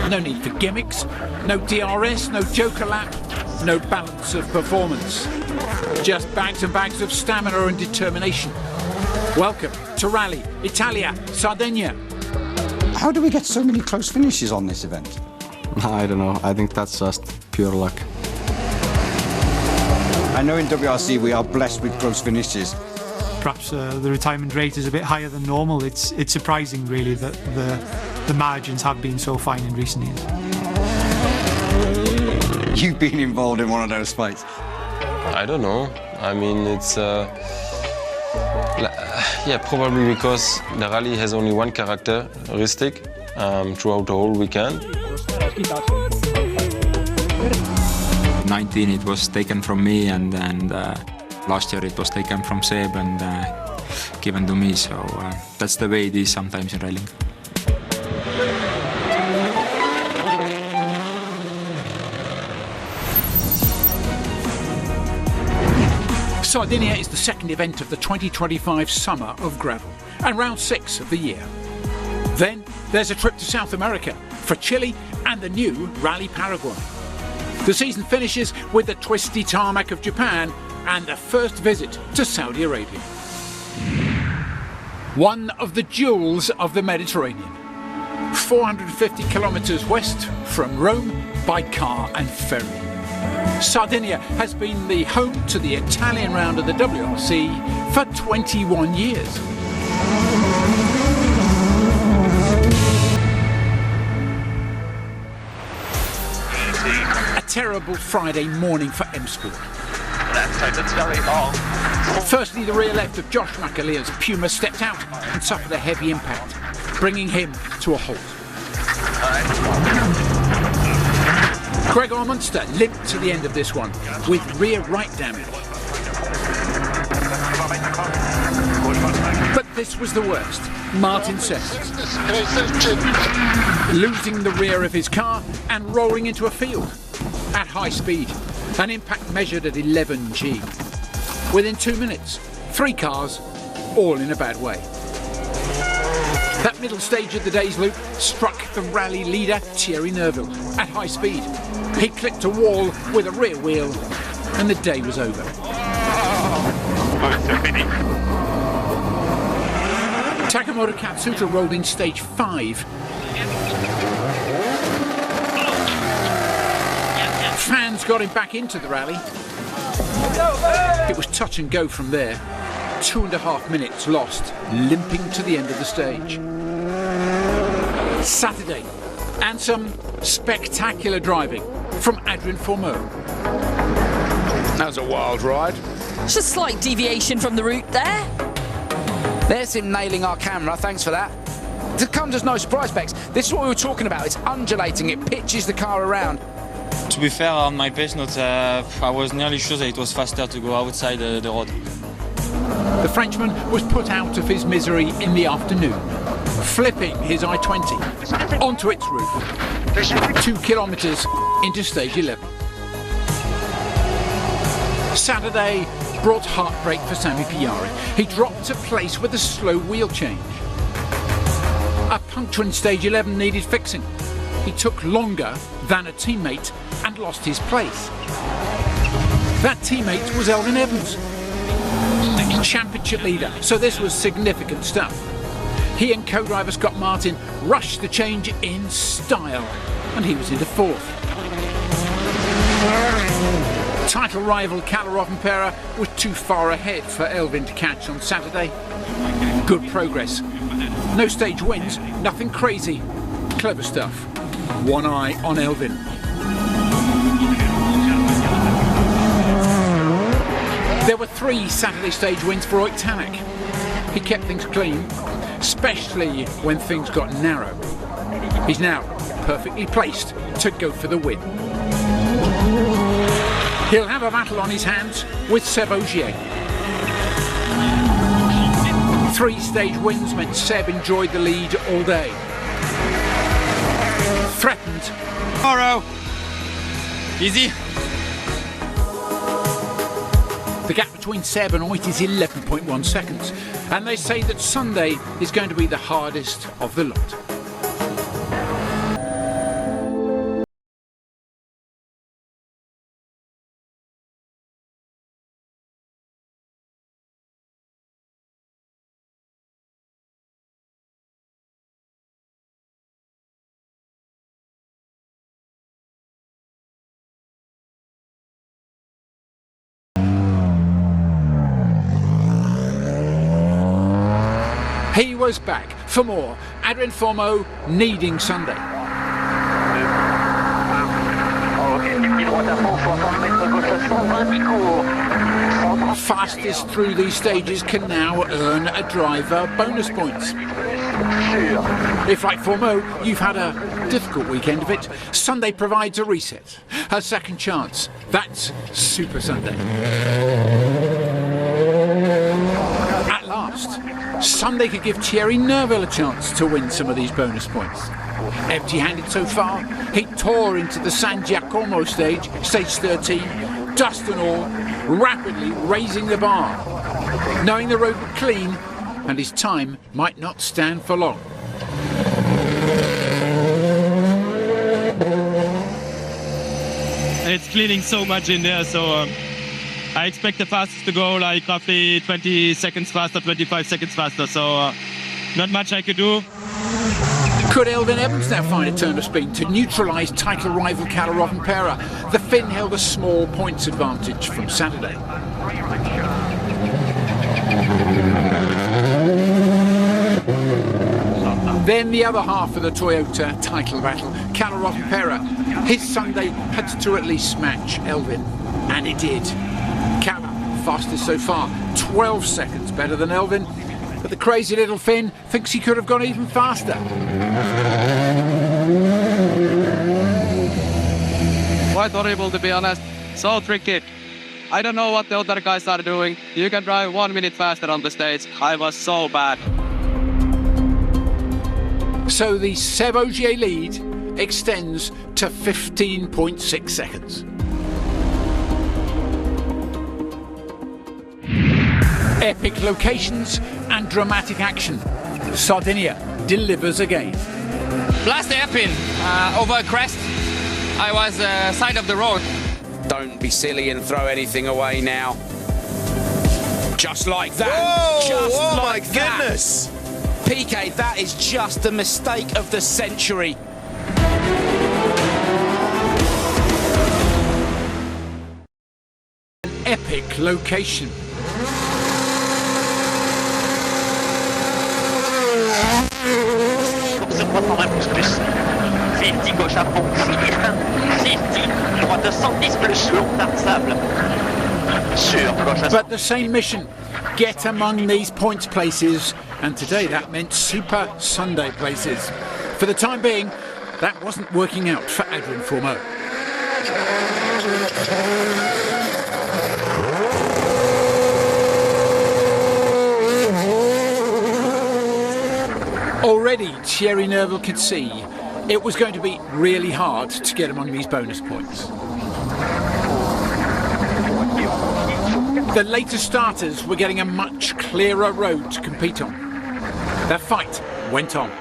No need for gimmicks, no DRS, no joker lap, no balance of performance. Just bags and bags of stamina and determination. Welcome to Rally Italia, Sardinia. How do we get so many close finishes on this event? I don't know. I think that's just pure luck. I know in WRC we are blessed with close finishes. Perhaps the retirement rate is a bit higher than normal. It's surprising, really, that the margins have been so fine in recent years. You've been involved in one of those fights. I don't know. I mean, it's yeah, probably because the rally has only one characteristic throughout the whole weekend. 19 it was taken from me, and last year it was taken from Seb and given to me, so that's the way it is sometimes in rallying. Sardinia is the second event of the 2025 Summer of Gravel and round 6 of the year. Then there's a trip to South America for Chile and the new Rally Paraguay. The season finishes with the twisty tarmac of Japan and the first visit to Saudi Arabia. One of the jewels of the Mediterranean. 450 kilometres west from Rome by car and ferry. Sardinia has been the home to the Italian round of the WRC for 21 years. A terrible Friday morning for M Sport. That's very long. Firstly, the rear left of Josh McAleer's Puma stepped out and suffered a heavy impact, bringing him to a halt. Gregor Munster limped to the end of this one with rear right damage. But this was the worst, Martin says. Losing the rear of his car and rolling into a field at high speed, an impact measured at 11 G. Within 2 minutes, 3 cars, all in a bad way. That middle stage of the day's loop struck the rally leader Thierry Neuville at high speed. He clipped a wall with a rear wheel and the day was over. Takemoto Katsuta rolled in stage 5. Fans got him back into the rally. It was touch and go from there. 2.5 minutes lost, limping to the end of the stage. Saturday, and some spectacular driving from Adrien Fourmeau. That was a wild ride. Just a slight deviation from the route there. There's him nailing our camera, thanks for that. It comes as no surprise, Bex. This is what we were talking about. It's undulating, it pitches the car around. To be fair, on my pace note, I was nearly sure that it was faster to go outside the road. The Frenchman was put out of his misery in the afternoon, flipping his I-20 onto its roof, 2 kilometres into stage 11. Saturday brought heartbreak for Sami Piari. He dropped to place with a slow wheel change. A puncture in stage 11 needed fixing. He took longer than a teammate and lost his place. That teammate was Elvin Evans, championship leader, so this was significant stuff. He and co-driver Scott Martin rushed the change in style, and he was into 4th. Title rival Kalle Rovanperä was too far ahead for Elvin to catch on Saturday. Good progress. No stage wins, nothing crazy. Clever stuff. One eye on Elvin. There were 3 Saturday stage wins for Oyt Tanak. He kept things clean, especially when things got narrow. He's now perfectly placed to go for the win. He'll have a battle on his hands with Seb Ogier. 3 stage wins meant Seb enjoyed the lead all day. Threatened. Tomorrow. Easy. The gap between Seb and Oyt is 11.1 seconds, and they say that Sunday is going to be the hardest of the lot. He was back for more. Adrien Fourmeau needing Sunday. Fastest through these stages can now earn a driver bonus points. If, like Fourmeau, you've had a difficult weekend of it, Sunday provides a reset, a second chance. That's Super Sunday. At last, Sunday could give Thierry Neuville a chance to win some of these bonus points. Empty-handed so far, he tore into the San Giacomo stage 13, dust and all, rapidly raising the bar, knowing the road would clean and his time might not stand for long. It's cleaning so much in there, so I expect the fastest to go like roughly 20 seconds faster, 25 seconds faster, so not much I could do. Could Elfyn Evans now find a turn of speed to neutralise title rival Kalle Rovanperä? The Finn held a small points advantage from Saturday. Then the other half of the Toyota title battle, Kalle Rovanperä. His Sunday had to at least match Elfyn, and it did. Kalle, fastest so far, 12 seconds better than Elfyn. But the crazy little Finn thinks he could have gone even faster. Quite horrible, to be honest. So tricky. I don't know what the other guys are doing. You can drive 1 minute faster on the stage. I was so bad. So the Seb Ogier lead extends to 15.6 seconds. Epic locations and dramatic action. Sardinia delivers again. Last hairpin over a crest. I was side of the road. Don't be silly and throw anything away now. Just like that. Whoa, just oh like my that. goodness. PK, that is just the mistake of the century. An epic location. Safety gauche à fond, safety droite 110 plus long tas de sable. Sur gauche à... But the same mission, get among these points places, and today that meant Super Sunday places. For the time being, that wasn't working out for Adrien Fourmeau. Already Thierry Neuville could see it was going to be really hard to get among these bonus points. The later starters were getting a much clearer road to compete on. Their fight went on.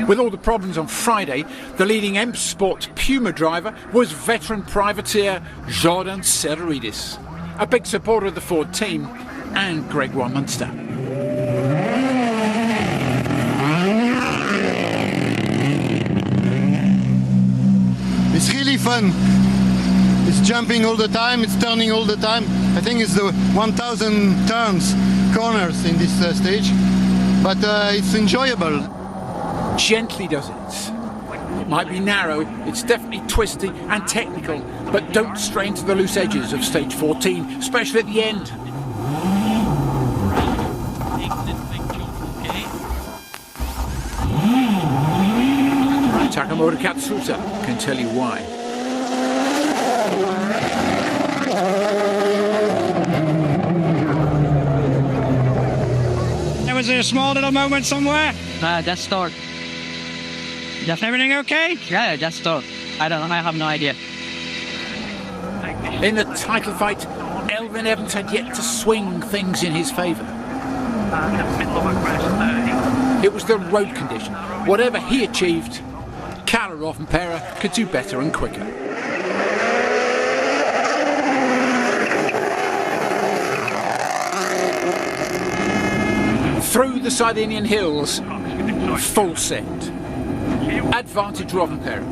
With all the problems on Friday, the leading M Sport Puma driver was veteran privateer Jordan Serridis, a big supporter of the Ford team and Gregoire Munster. It's really fun. It's jumping all the time, it's turning all the time. I think it's the 1,000 turns, corners in this stage, but it's enjoyable. Gently does it. It might be narrow, it's definitely twisty and technical, but don't stray into the loose edges of stage 14, especially at the end. Takamoto Katsuta can tell you why. There was a small little moment somewhere. Just start. Just everything okay? Yeah, just start. I don't know. I have no idea. In the title fight, Elfyn Evans had yet to swing things in his favour. It was the road condition. Whatever he achieved, Kalle Rovanperä could do better and quicker. Through the Sardinian hills, full set. Advantage Rovanperä.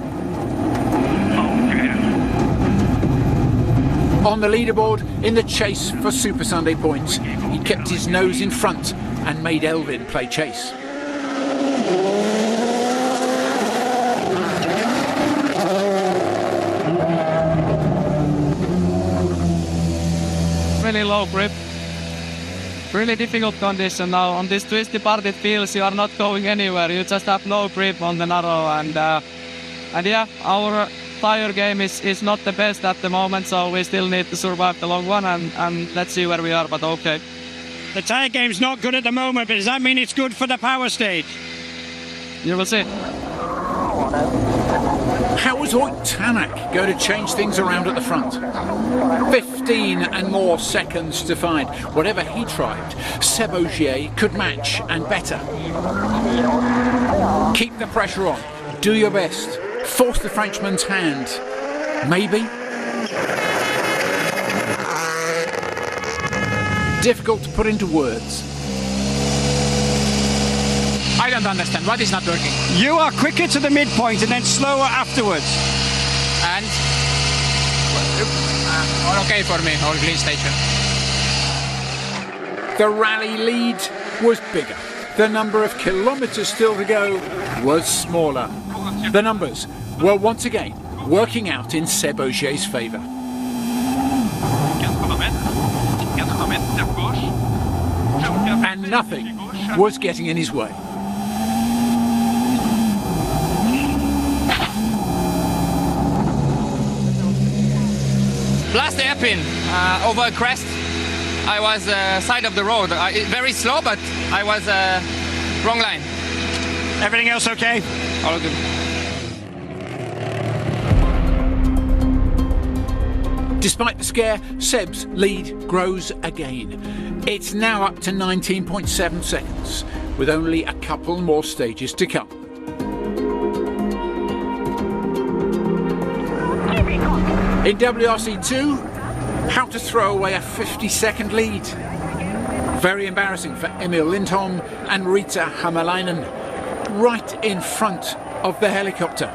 On the leaderboard, in the chase for Super Sunday points, he kept his nose in front and made Elvin play chase. Really low grip. Really difficult condition now. On this twisty part it feels you are not going anywhere. You just have no grip on the narrow, and yeah, our tire game is not the best at the moment, so we still need to survive the long one, and let's see where we are, but okay. The tire game's not good at the moment, but does that mean it's good for the power stage? You will see. How was Oyt Tanak going to change things around at the front? 15 and more seconds to find. Whatever he tried, Seb Ogier could match and better. Keep the pressure on. Do your best. Force the Frenchman's hand. Maybe? Difficult to put into words. I don't understand. What is not working? You are quicker to the midpoint and then slower afterwards. And? All okay for me, all clean station. The rally lead was bigger. The number of kilometres still to go was smaller. The numbers were once again working out in Seb Ogier's favour. And nothing was getting in his way. Last hairpin over a crest. I was side of the road. Very slow, but I was wrong line. Everything else okay? All good. Despite the scare, Seb's lead grows again. It's now up to 19.7 seconds, with only a couple more stages to come. In WRC 2, how to throw away a 50-second lead. Very embarrassing for Emil Lindholm and Rita Hamalainen, right in front of the helicopter.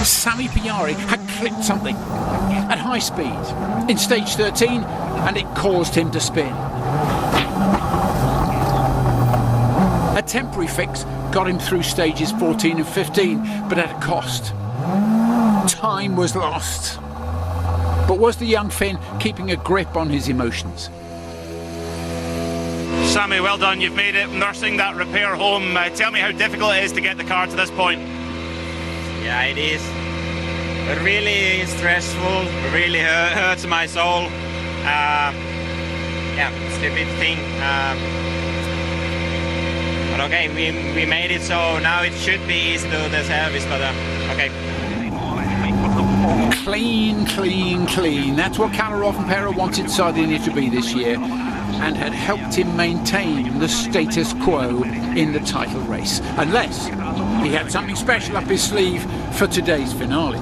Sami Piari had clipped something at high speed in stage 13, and it caused him to spin. A temporary fix got him through stages 14 and 15, but at a cost. Time was lost. But was the young Finn keeping a grip on his emotions? Sammy, well done. You've made it, nursing that repair home. Tell me how difficult it is to get the car to this point. Yeah, it is. It really is stressful. It really hurts my soul. Yeah, it's a bit thing. But okay, we made it, so now it should be easy to do the service, but okay. Clean, clean, clean. That's what Kalle Rovanperä wanted Sardinia to be this year, and had helped him maintain the status quo in the title race. Unless he had something special up his sleeve for today's finale.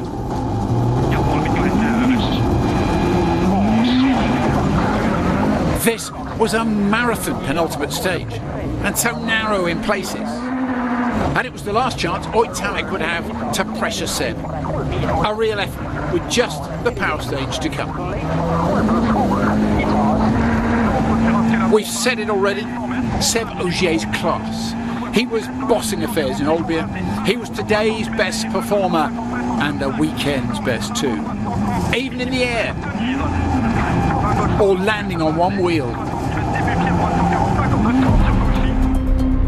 This was a marathon penultimate stage, and so narrow in places. And it was the last chance Oyt Tanak would have to pressure Seb. A real effort with just the power stage to come. We've said it already, Seb Ogier's class. He was bossing affairs in Olbia. He was today's best performer and the weekend's best too. Even in the air, or landing on one wheel.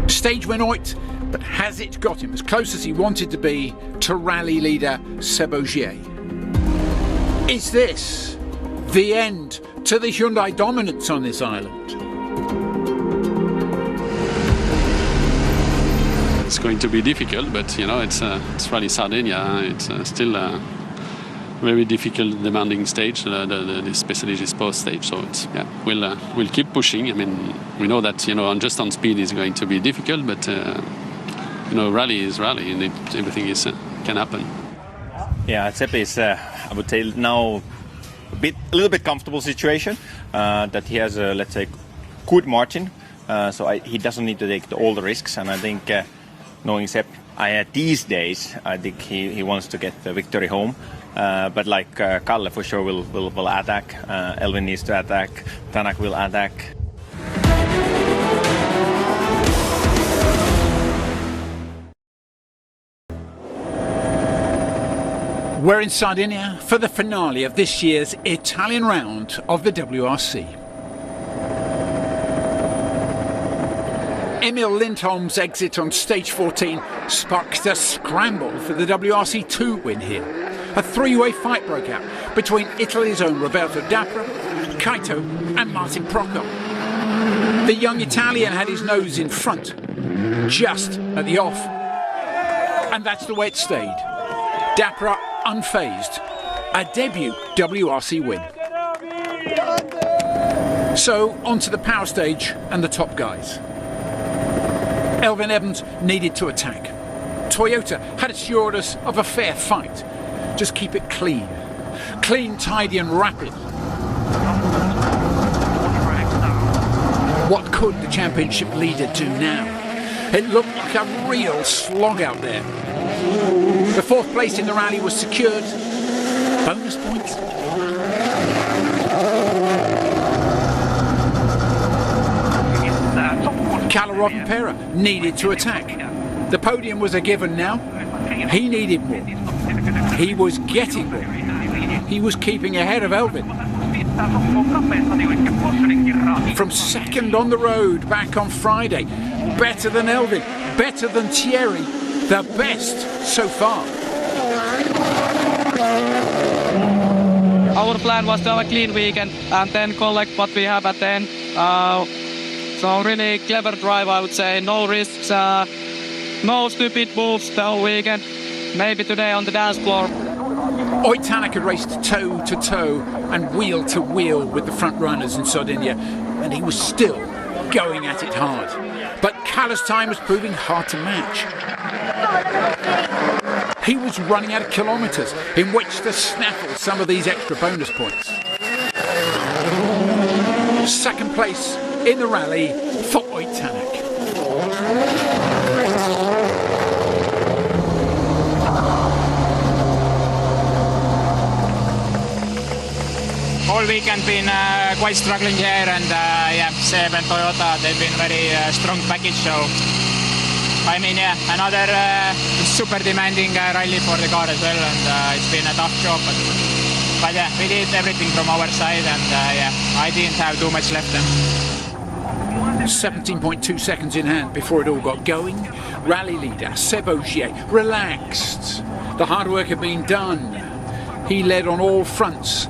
Stage win Oyt, but has it got him as close as he wanted to be to rally leader Seb Ogier? Is this the end to the Hyundai dominance on this island? It's going to be difficult, but you know, it's Rally Sardinia. It's still a very difficult, demanding stage, especially this post stage. So it's, yeah, we'll keep pushing. I mean, we know that just on speed is going to be difficult, but rally is rally, and everything can happen. Yeah, Seb is, I would say now a little bit comfortable situation that he has a, let's say, good margin so he doesn't need to take all the risks. And I think, knowing Sepp, these days, I think he wants to get the victory home. But like Kalle for sure will attack. Elvin needs to attack. Tanak will attack. We're in Sardinia for the finale of this year's Italian round of the WRC. Emil Lindholm's exit on stage 14 sparked a scramble for the WRC2 win here. A three-way fight broke out between Italy's own Roberto Dapra, Kaito and Martin Procco. The young Italian had his nose in front, just at the off. And that's the way it stayed. Dapra unfazed, a debut WRC win. So onto the power stage and the top guys. Elvin Evans needed to attack. Toyota had assured us of a fair fight. Just keep it clean. Clean, tidy and rapid. What could the championship leader do now? It looked like a real slog out there. The fourth place in the rally was secured. Bonus points. Kalle Rovanperä needed to attack. The podium was a given now. He needed more. He was getting more. He was keeping ahead of Elvin. From second on the road back on Friday. Better than Elvin. Better than Thierry. The best so far. Our plan was to have a clean weekend and then collect what we have at the end. So really clever drive, I would say. No risks, no stupid moves the whole weekend. Maybe today on the dance floor. Oyt Tanak had raced toe to toe and wheel to wheel with the front runners in Sardinia, and he was still going at it hard. But Kalle's time was proving hard to match. He was running out of kilometres in which to snaffle some of these extra bonus points. Second place in the rally for Oyt Tanak. Whole weekend been quite struggling here, and yeah, Seb and Toyota, they've been very strong package. So I mean, yeah, another super demanding rally for the car as well, and it's been a tough job. But yeah, we did everything from our side, and yeah, I didn't have too much left then. 17.2 seconds in hand before it all got going. Rally leader Seb Ogier relaxed. The hard work had been done. He led on all fronts.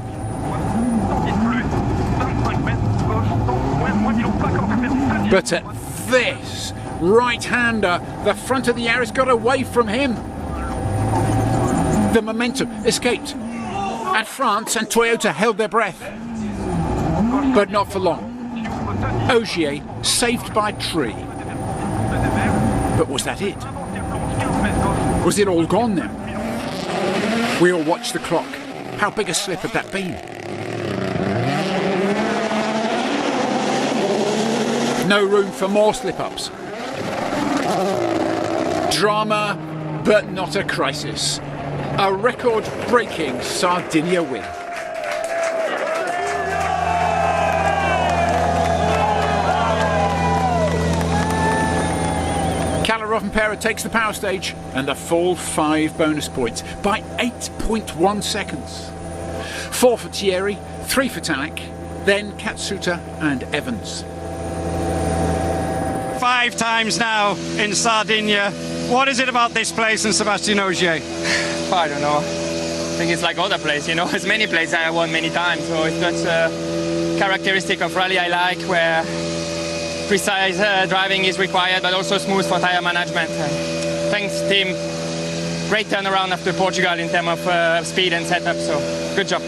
But at this right-hander, the front of the Yaris got away from him. The momentum escaped. At France and Toyota held their breath. But not for long. Ogier saved by a tree. But was that it? Was it all gone then? We all watched the clock. How big a slip had that been? No room for more slip-ups. Drama, but not a crisis. A record-breaking Sardinia win. Kalle Rovanperä takes the power stage and the full 5 bonus points by 8.1 seconds. 4 for Thierry, 3 for Tanak, then Katsuta and Evans. 5 times now in Sardinia. What is it about this place and Sébastien Ogier? I don't know. I think it's like other place, you know. There's many places I won many times, so it's that's a characteristic of rally I like, where precise driving is required, but also smooth for tire management. Thanks, team. Great turnaround after Portugal in terms of speed and setup, so good job.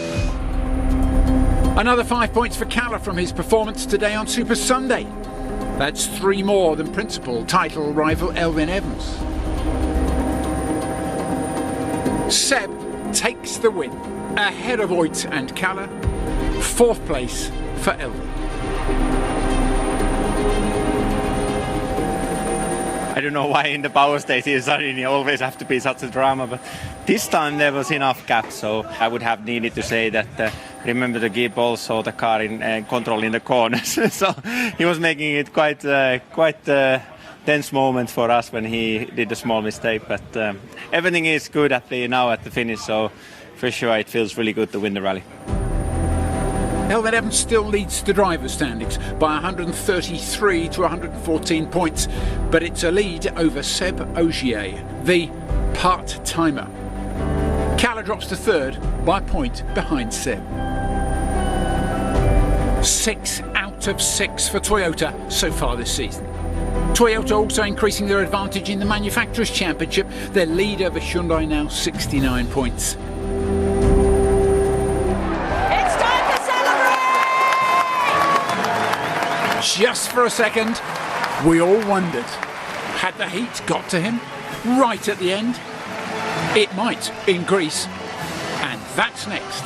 Another 5 points for Kalle from his performance today on Super Sunday. That's 3 more than principal title rival Elvin Evans. Seb takes the win ahead of Oyt and Kalle. 4th place for Elvin. don't know why in the power stage in Sardinia always have to be such a drama, but this time there was enough gap, so I would have needed to say that remember to keep also the car in control in the corners. So he was making it quite tense moment for us when he did a small mistake, but everything is good now at the finish, so for sure it feels really good to win the rally. Elfyn Evans still leads the driver's standings by 133 to 114 points, but it's a lead over Seb Ogier, the part-timer. Kalle drops to third by a point behind Seb. 6 out of 6 for Toyota so far this season. Toyota also increasing their advantage in the Manufacturers' Championship. Their lead over Hyundai now 69 points. It's time to celebrate! Just for a second, we all wondered, had the heat got to him right at the end? It might in Greece, and that's next.